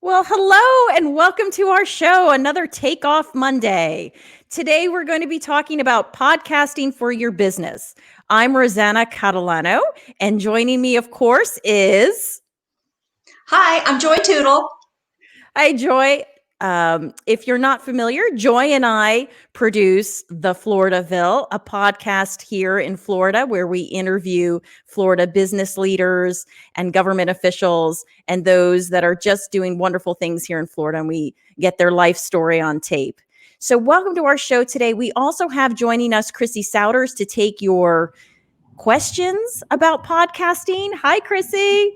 Well, hello and welcome to our show, another Takeoff Monday. Today, we're going to be talking about podcasting for your business. I'm Rosanna Catalano, and joining me, of course, is... Hi, I'm Joy Tootle. Hi, Joy. If you're not familiar, Joy and I produce The Floridaville, a podcast here in Florida where we interview Florida business leaders and government officials and those that are just doing wonderful things here in Florida, and we get their life story on tape. So welcome to our show today. We also have joining us Chrissy Souders to take your questions about podcasting. Hi, Chrissy.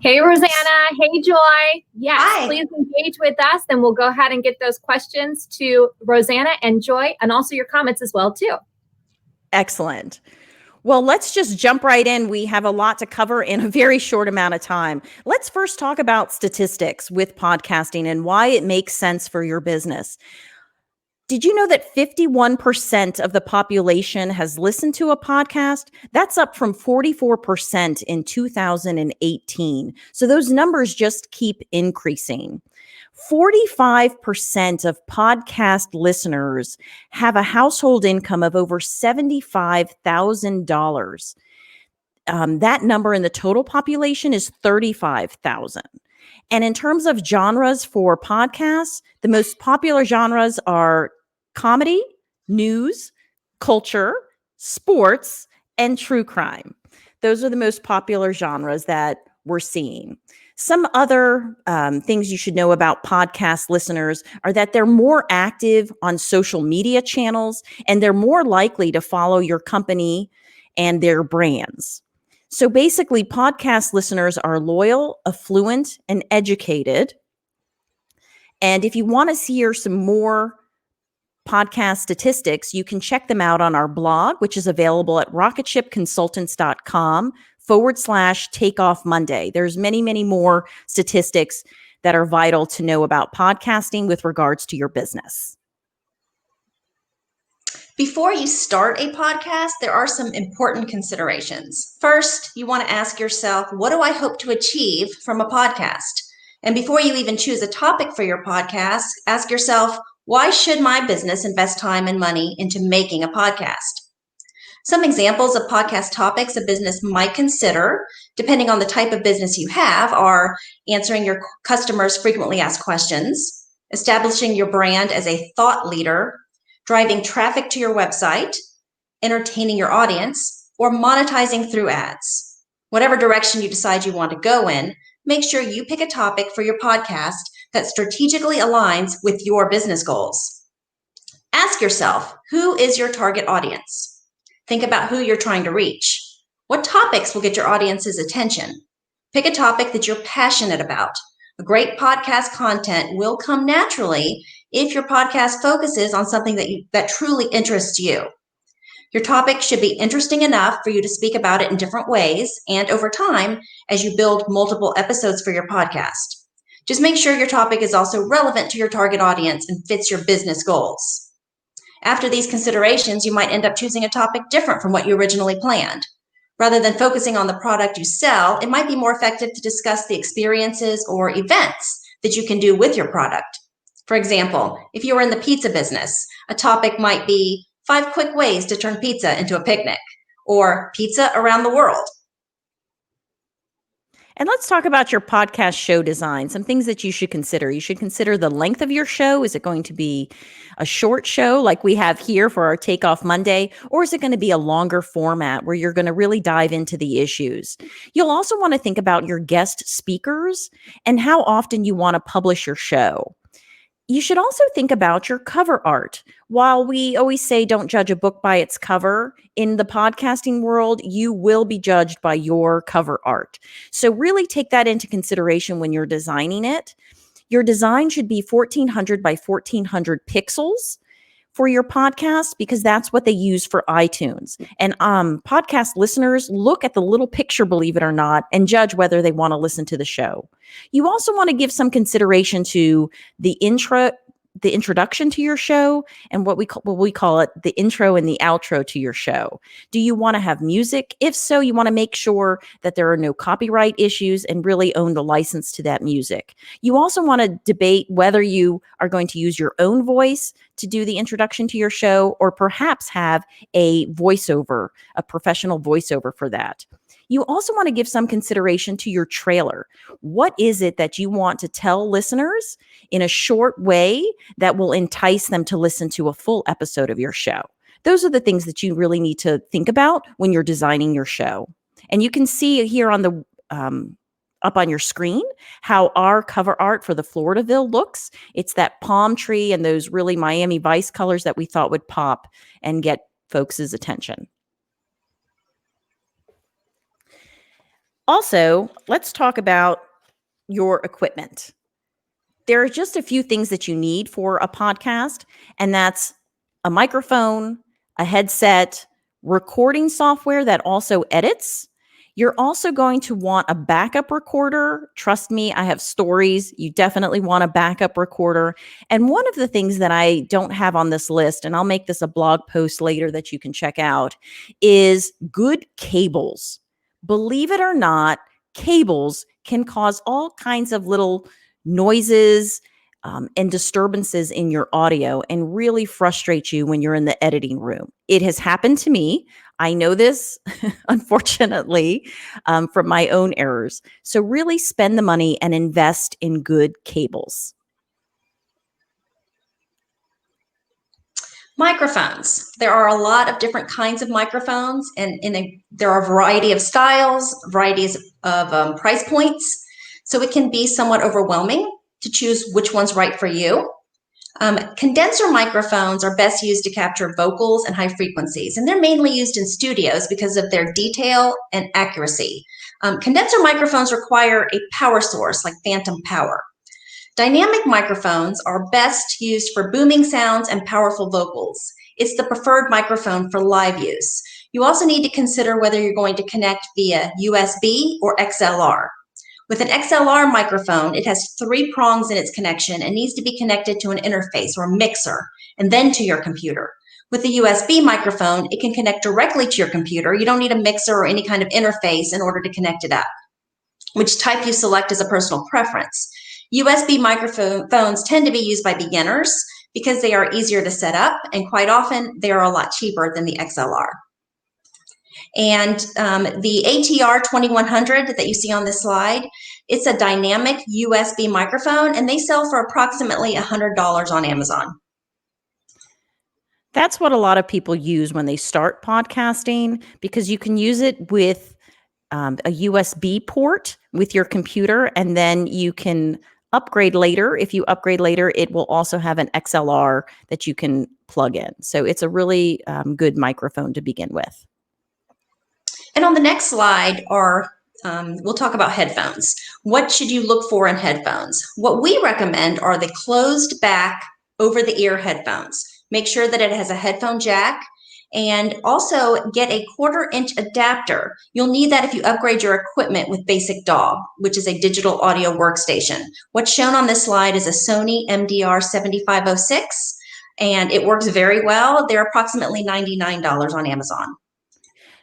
Hey, Rosanna. Hey, Joy. Yes, Hi. Please engage with us, and we'll go ahead and get those questions to Rosanna and Joy, and also your comments as well, too. Excellent. Well, let's just jump right in. We have a lot to cover in a very short amount of time. Let's first talk about statistics with podcasting and why it makes sense for your business. Did you know that 51% of the population has listened to a podcast? That's up from 44% in 2018. So those numbers just keep increasing. 45% of podcast listeners have a household income of over $75,000. That number in the total population is 35,000. And in terms of genres for podcasts, the most popular genres are comedy, news, culture, sports, and true crime. Those are the most popular genres that we're seeing. Some other things you should know about podcast listeners are that they're more active on social media channels, and they're more likely to follow your company and their brands. So basically, podcast listeners are loyal, affluent, and educated. And if you want to hear some more podcast statistics, you can check them out on our blog, which is available at rocketshipconsultants.com/takeoff Monday. There's many, many more statistics that are vital to know about podcasting with regards to your business. Before you start a podcast, there are some important considerations. First, you want to ask yourself, what do I hope to achieve from a podcast? And before you even choose a topic for your podcast, ask yourself, why should my business invest time and money into making a podcast? Some examples of podcast topics a business might consider, depending on the type of business you have, are answering your customers' frequently asked questions, establishing your brand as a thought leader, driving traffic to your website, entertaining your audience, or monetizing through ads. Whatever direction you decide you want to go in, make sure you pick a topic for your podcast that strategically aligns with your business goals. Ask yourself, who is your target audience? Think about who you're trying to reach. What topics will get your audience's attention? Pick a topic that you're passionate about. A great podcast content will come naturally if your podcast focuses on something that truly interests you. Your topic should be interesting enough for you to speak about it in different ways and over time as you build multiple episodes for your podcast. Just make sure your topic is also relevant to your target audience and fits your business goals. After these considerations, you might end up choosing a topic different from what you originally planned. Rather than focusing on the product you sell, it might be more effective to discuss the experiences or events that you can do with your product. For example, if you are in the pizza business, a topic might be 5 quick ways to turn pizza into a picnic, or pizza around the world. And let's talk about your podcast show design, some things that you should consider. You should consider the length of your show. Is it going to be a short show like we have here for our Takeoff Monday, or is it going to be a longer format where you're going to really dive into the issues? You'll also want to think about your guest speakers and how often you want to publish your show. You should also think about your cover art. While we always say don't judge a book by its cover, in the podcasting world, you will be judged by your cover art. So really take that into consideration when you're designing it. Your design should be 1400 by 1400 pixels for your podcast, because that's what they use for iTunes. And podcast listeners look at the little picture, believe it or not, and judge whether they want to listen to the show. You also want to give some consideration to the intro the introduction to your show and what we call it the intro and the outro to your show? Do you want to have music? If so, you want to make sure that there are no copyright issues and really own the license to that music. You also want to debate whether you are going to use your own voice to do the introduction to your show, or perhaps have a voiceover, a professional voiceover for that. You also want to give some consideration to your trailer. What is it that you want to tell listeners in a short way that will entice them to listen to a full episode of your show? Those are the things that you really need to think about when you're designing your show. And you can see here on the up on your screen how our cover art for the Floridaville looks. It's that palm tree and those really Miami Vice colors that we thought would pop and get folks' attention. Also, let's talk about your equipment. There are just a few things that you need for a podcast, and that's a microphone, a headset, recording software that also edits. You're also going to want a backup recorder. Trust me, I have stories. You definitely want a backup recorder. And one of the things that I don't have on this list, and I'll make this a blog post later that you can check out, is good cables. Believe it or not, cables can cause all kinds of little noises and disturbances in your audio and really frustrate you when you're in the editing room. It has happened to me. I know this, unfortunately, from my own errors. So really spend the money and invest in good cables. Microphones. There are a lot of different kinds of microphones, and there are a variety of styles, varieties of price points. So it can be somewhat overwhelming to choose which one's right for you. Condenser microphones are best used to capture vocals and high frequencies, and they're mainly used in studios because of their detail and accuracy. Condenser microphones require a power source like phantom power. Dynamic microphones are best used for booming sounds and powerful vocals. It's the preferred microphone for live use. You also need to consider whether you're going to connect via USB or XLR. With an XLR microphone, it has 3 prongs in its connection and needs to be connected to an interface or mixer and then to your computer. With a USB microphone, it can connect directly to your computer. You don't need a mixer or any kind of interface in order to connect it up. Which type you select is a personal preference. USB microphones tend to be used by beginners because they are easier to set up, and quite often they are a lot cheaper than the XLR. And the ATR 2100 that you see on this slide, it's a dynamic USB microphone, and they sell for approximately $100 on Amazon. That's what a lot of people use when they start podcasting, because you can use it with a USB port with your computer, and then you can upgrade later. If you upgrade later, it will also have an XLR that you can plug in. So it's a really good microphone to begin with. And on the next slide we'll talk about headphones. What should you look for in headphones? What we recommend are the closed back over the ear headphones. Make sure that it has a headphone jack, and also get a 1/4-inch adapter. You'll need that if you upgrade your equipment with Basic DAW, which is a digital audio workstation. What's shown on this slide is a Sony MDR 7506, and it works very well. They're approximately $99 on Amazon.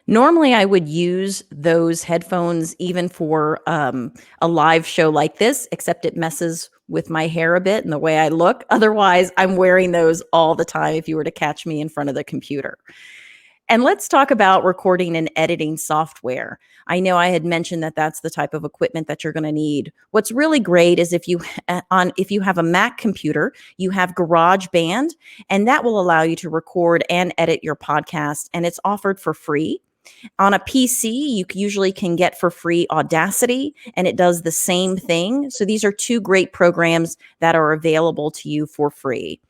Normally, I would use those headphones even for a live show like this, except it messes with my hair a bit and the way I look. Otherwise, I'm wearing those all the time if you were to catch me in front of the computer. And let's talk about recording and editing software. I know I had mentioned that that's the type of equipment that you're going to need. What's really great is if you have a Mac computer, you have GarageBand, and that will allow you to record and edit your podcast, and it's offered for free. On a PC, you usually can get for free Audacity, and it does the same thing. So these are 2 great programs that are available to you for free.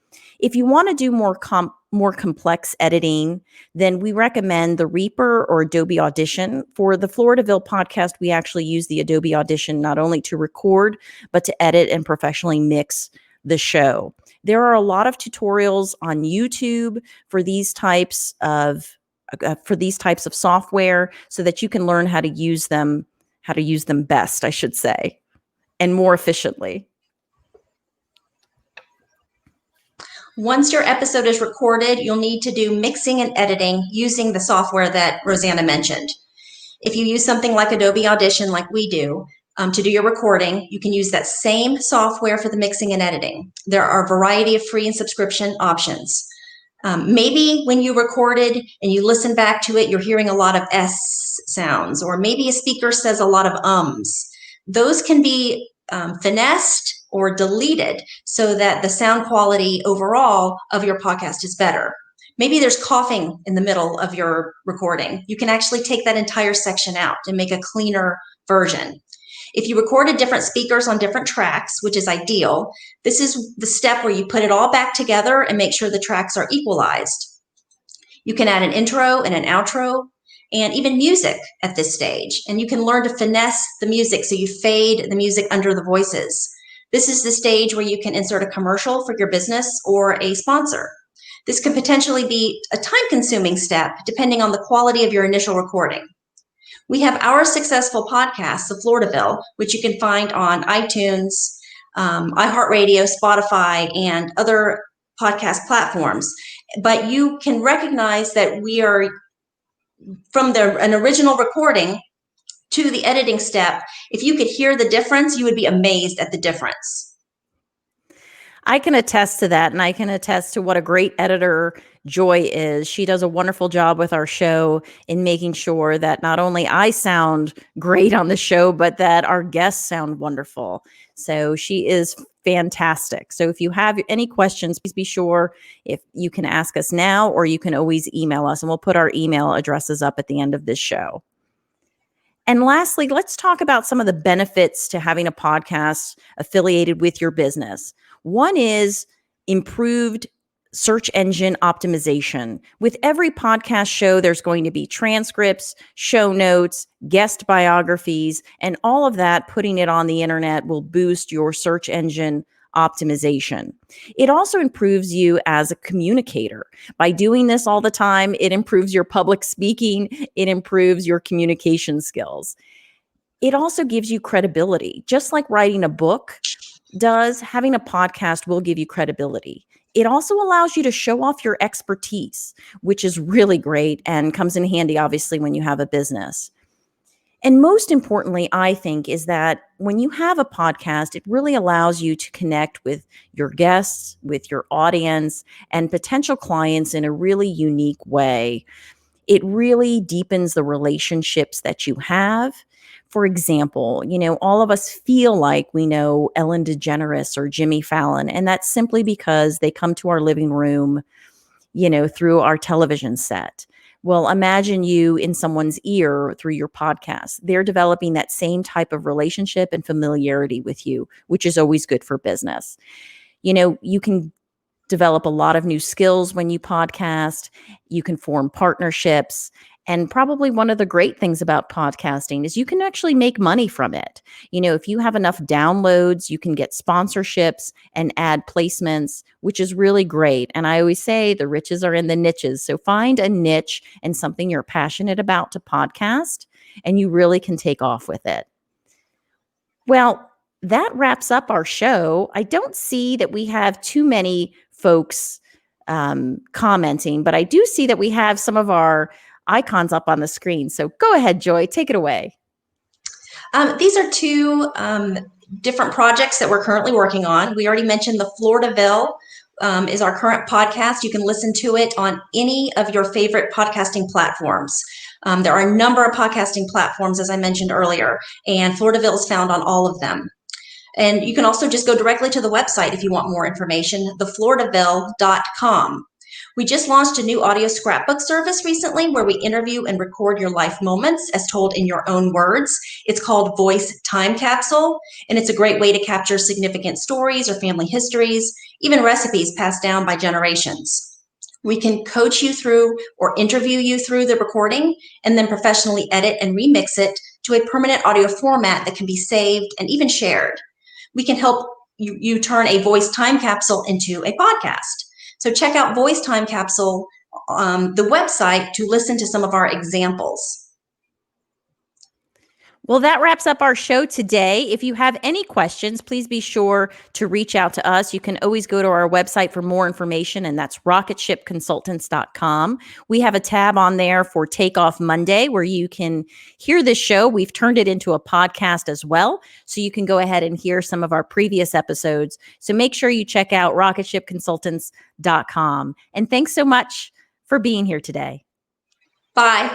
If you want to do more complex editing, then we recommend the Reaper or Adobe Audition. For the Floridaville podcast, we actually use the Adobe Audition not only to record, but to edit and professionally mix the show. There are a lot of tutorials on YouTube for these types of software, so that you can learn how to use them best, I should say, and more efficiently. Once your episode is recorded, you'll need to do mixing and editing using the software that Rosanna mentioned. If you use something like Adobe Audition, like we do, to do your recording, you can use that same software for the mixing and editing. There are a variety of free and subscription options. Maybe when you recorded and you listen back to it, you're hearing a lot of S sounds, or maybe a speaker says a lot of ums. Those can be finessed or deleted so that the sound quality overall of your podcast is better. Maybe there's coughing in the middle of your recording. You can actually take that entire section out and make a cleaner version. If you recorded different speakers on different tracks, which is ideal, this is the step where you put it all back together and make sure the tracks are equalized. You can add an intro and an outro and even music at this stage. And you can learn to finesse the music so you fade the music under the voices. This is the stage where you can insert a commercial for your business or a sponsor. This could potentially be a time-consuming step depending on the quality of your initial recording. We have our successful podcast, The Floridaville, which you can find on iTunes, iHeartRadio, Spotify, and other podcast platforms. But you can recognize that we are, from an original recording to the editing step, if you could hear the difference, you would be amazed at the difference. I can attest to that, and I can attest to what a great editor Joy is. She does a wonderful job with our show in making sure that not only I sound great on the show, but that our guests sound wonderful. So she is fantastic. So if you have any questions, please be sure if you can ask us now, or you can always email us, and we'll put our email addresses up at the end of this show. And lastly, let's talk about some of the benefits to having a podcast affiliated with your business. One is improved search engine optimization. With every podcast show, there's going to be transcripts, show notes, guest biographies, and all of that, putting it on the internet will boost your search engine optimization. It also improves you as a communicator. By doing this all the time, it improves your public speaking, it improves your communication skills. It also gives you credibility. Just like writing a book does, having a podcast will give you credibility. It also allows you to show off your expertise, which is really great and comes in handy, obviously, when you have a business. And most importantly, I think, is that when you have a podcast, it really allows you to connect with your guests, with your audience, and potential clients in a really unique way. It really deepens the relationships that you have. For example, all of us feel like we know Ellen DeGeneres or Jimmy Fallon, and that's simply because they come to our living room, through our television set. Well, imagine you in someone's ear through your podcast. They're developing that same type of relationship and familiarity with you, which is always good for business. You can develop a lot of new skills when you podcast. You can form partnerships. And probably one of the great things about podcasting is you can actually make money from it. If you have enough downloads, you can get sponsorships and ad placements, which is really great. And I always say the riches are in the niches. So find a niche and something you're passionate about to podcast, and you really can take off with it. Well, that wraps up our show. I don't see that we have too many folks commenting, but I do see that we have some of our icons up on the screen. So go ahead, Joy, take it away. These are two different projects that we're currently working on. We already mentioned the Floridaville is our current podcast. You can listen to it on any of your favorite podcasting platforms. There are a number of podcasting platforms, as I mentioned earlier, and Floridaville is found on all of them. And you can also just go directly to the website if you want more information, thefloridaville.com. We just launched a new audio scrapbook service recently where we interview and record your life moments as told in your own words. It's called Voice Time Capsule, and it's a great way to capture significant stories or family histories, even recipes passed down by generations. We can coach you through or interview you through the recording and then professionally edit and remix it to a permanent audio format that can be saved and even shared. We can help you turn a voice time capsule into a podcast. So check out Voice Time Capsule, the website, to listen to some of our examples. Well, that wraps up our show today. If you have any questions, please be sure to reach out to us. You can always go to our website for more information, and that's rocketshipconsultants.com. We have a tab on there for Takeoff Monday where you can hear this show. We've turned it into a podcast as well, so you can go ahead and hear some of our previous episodes. So make sure you check out rocketshipconsultants.com. And thanks so much for being here today. Bye.